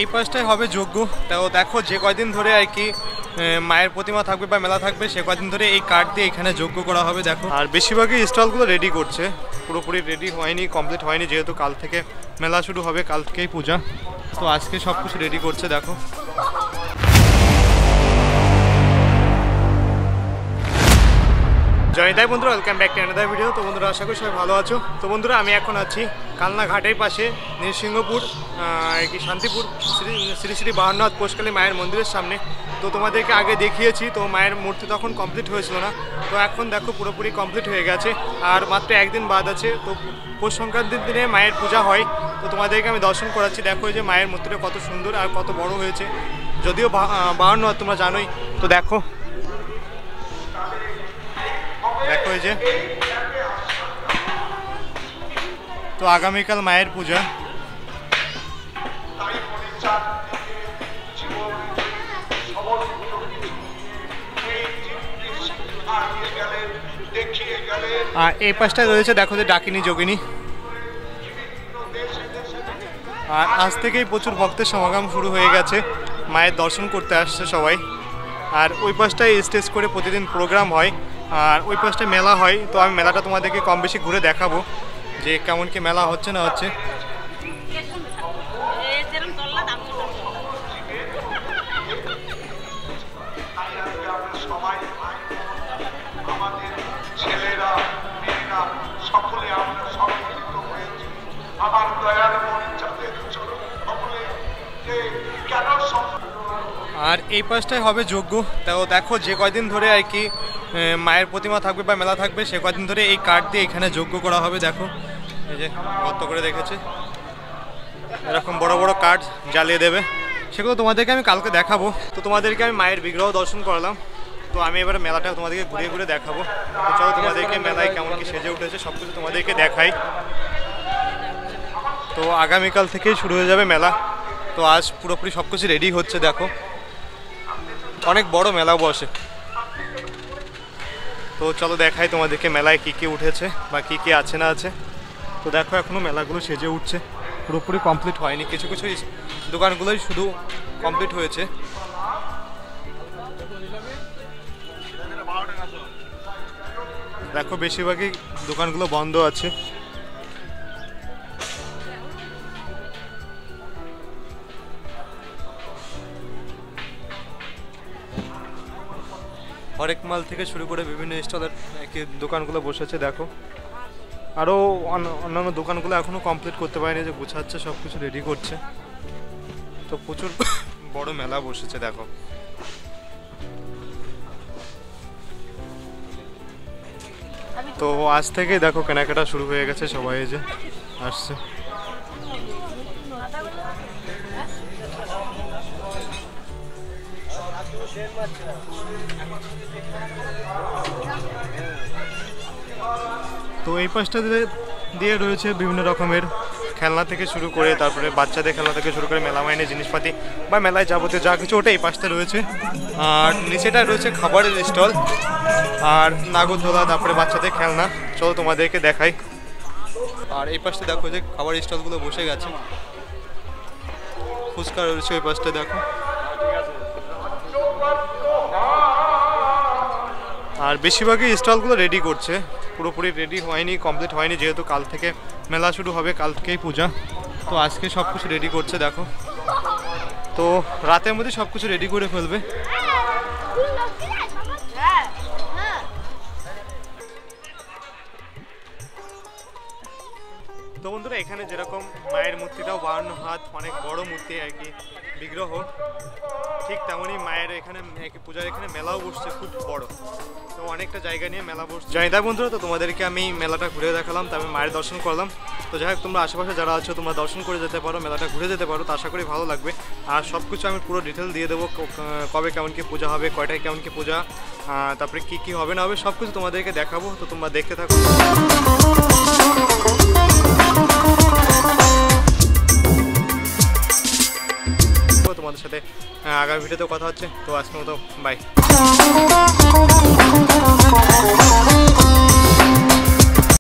এই পাশটাই হবে যজ্ঞ। তাও দেখো যে কয়দিন ধরে আর কি মায়ের প্রতিমা থাকবে বা মেলা থাকবে সে কয়দিন ধরে এই কাঠ দিয়ে এখানে যজ্ঞ করা হবে। দেখো আর বেশিরভাগই স্টলগুলো রেডি করছে, পুরোপুরি রেডি হয়নি, কমপ্লিট হয়নি, যেহেতু কাল থেকে মেলা শুরু হবে, কাল থেকেই পূজা, তো আজকে সব কিছু রেডি করছে। দেখো জয় তাই বন্ধুরা, welcome back to another video. তো বন্ধুরা আশা করি সবাই ভালো আছো। তো বন্ধুরা আমি এখন আছি কালনা ঘাটের পাশে নৃসিংহপুর কি শান্তিপুর শ্রী শ্রী বাহান্ননাথ পোষকালী মায়ের মন্দিরের সামনে। তো তোমাদেরকে আগে দেখিয়েছি, তো মায়ের মূর্তি তখন কমপ্লিট হয়েছিল না, তো এখন দেখো পুরোপুরি কমপ্লিট হয়ে গেছে। আর মাত্র একদিন বাদ আছে, তো পৌষ সংক্রান্তির দিনে মায়ের পূজা হয়। তো তোমাদেরকে আমি দর্শন করাচ্ছি। দেখো যে মায়ের মূর্তিটা কত সুন্দর আর কত বড় হয়েছে, যদিও বাহান্ননাথ তোমরা জানোই। তো দেখো দেখো এই যে, তো আগামীকাল মায়ের পূজা। আর এই পাশটায় রয়েছে দেখো যে ডাকিনী যোগিনী। আর আজ থেকেই প্রচুর ভক্তের সমাগম শুরু হয়ে গেছে, মায়ের দর্শন করতে আসছে সবাই। আর ওই পাশটায় স্টেজ করে প্রতিদিন প্রোগ্রাম হয়, আর ওই পাশটায় মেলা হয়। তো আমি মেলাটা তোমাদেরকে কম বেশি ঘুরে দেখাবো যে কেমন কি মেলা হচ্ছে না হচ্ছে। আর এই পাশটাই হবে যজ্ঞ। তাও দেখো যে কয়দিন ধরে আর কি মায়ের প্রতিমা থাকবে বা মেলা থাকবে সে কয়দিন ধরে এই কাঠ দিয়ে এখানে যজ্ঞ করা হবে। দেখো এই যে গর্ত করে দেখেছে, এরকম বড় বড় কাঠ জ্বালিয়ে দেবে, সেগুলো তোমাদেরকে আমি কালকে দেখাবো। তো তোমাদেরকে আমি মায়ের বিগ্রহ দর্শন করলাম, তো আমি এবার মেলাটা তোমাদেরকে ঘুরিয়ে ঘুরে দেখাবো। তো চলো তোমাদেরকে মেলায় কেমন কি সেজে উঠেছে সব কিছু তোমাদেরকে দেখাই। তো আগামীকাল থেকেই শুরু হয়ে যাবে মেলা। তো আজ পুরোপুরি সব কিছু রেডি হচ্ছে। দেখো অনেক বড় মেলা বসে। তো চলো দেখাই তোমাদেরকে মেলায় কি কি উঠেছে বা কি কি আছে না আছে। তো দেখো এখনো মেলাগুলো সেজে উঠছে, পুরোপুরি কমপ্লিট হয়নি, কিছু কিছু দোকানগুলোই শুধু কমপ্লিট হয়েছে। দেখো বেশিরভাগই দোকানগুলো বন্ধ আছে। হরেক মাল থেকে শুরু করে বিভিন্ন স্টলের দোকানগুলো বসেছে। দেখো আরও অন্যান্য দোকানগুলো এখনও কমপ্লিট করতে পারেনি, যে গুছাচ্ছে, সব কিছু রেডি করছে। তো প্রচুর বড় মেলা বসেছে। দেখো তো আজ থেকে দেখো কেনাকাটা শুরু হয়ে গেছে, সবাই যে আসছে। তো এই পাশটা দিয়ে রয়েছে বিভিন্ন রকমের খেলনা থেকে শুরু করে, তারপরে বাচ্চাদের খেলনা থেকে শুরু করে মেলা মাইনের জিনিসপাতি বা মেলায় যাবতীয় যা কিছু ওটা এই পাশটা রয়েছে। আর নিচেটা রয়েছে খাবারের স্টল আর নাগরদোলা, তারপরে বাচ্চাদের খেলনা। চলো তোমাদেরকে দেখাই। আর এই পাশটা দেখো যে খাবার স্টলগুলো বসে গেছে, ফুচকা রয়েছে ওই পাশটা। দেখো আর বেশিরভাগই স্টলগুলো রেডি করছে, পুরোপুরি রেডি হয়নি, কমপ্লিট হয়নি, যেহেতু কাল থেকে মেলা শুরু হবে, কাল থেকেই পূজা, তো আজকে সব কিছু রেডি করছে। দেখো তো রাতের মধ্যে সব কিছু রেডি করে ফেলবে। তো বন্ধুরা এখানে যেরকম মায়ের মূর্তিটাও 52 হাত, অনেক বড় মূর্তি আর কি বিগ্রহ, ঠিক তেমনই মায়ের এখানে পূজার এখানে মেলাও বসছে খুব বড়। তো অনেকটা জায়গা নিয়ে মেলা বসছে। জানি তাই বন্ধুরা, তো তোমাদেরকে আমি মেলাটা ঘুরে দেখালাম, তো আমি মায়ের দর্শন করলাম। তো যাই হোক তোমরা আশেপাশে যারা আছো তোমরা দর্শন করে যেতে পারো, মেলাটা ঘুরে যেতে পারো, তো আশা করি ভালো লাগবে। আর সব কিছু আমি পুরো ডিটেল দিয়ে দেবো, কবে কেমন কি পূজা হবে, কয়টায় কেমন কি পূজা, তারপরে কি কি হবে না হবে সব কিছু তোমাদেরকে দেখাবো। তো তোমরা দেখতে থাকো। তোমাদের সাথে আগামী ভিডিওতেও কথা হচ্ছে। তো আজকের মতো বাই।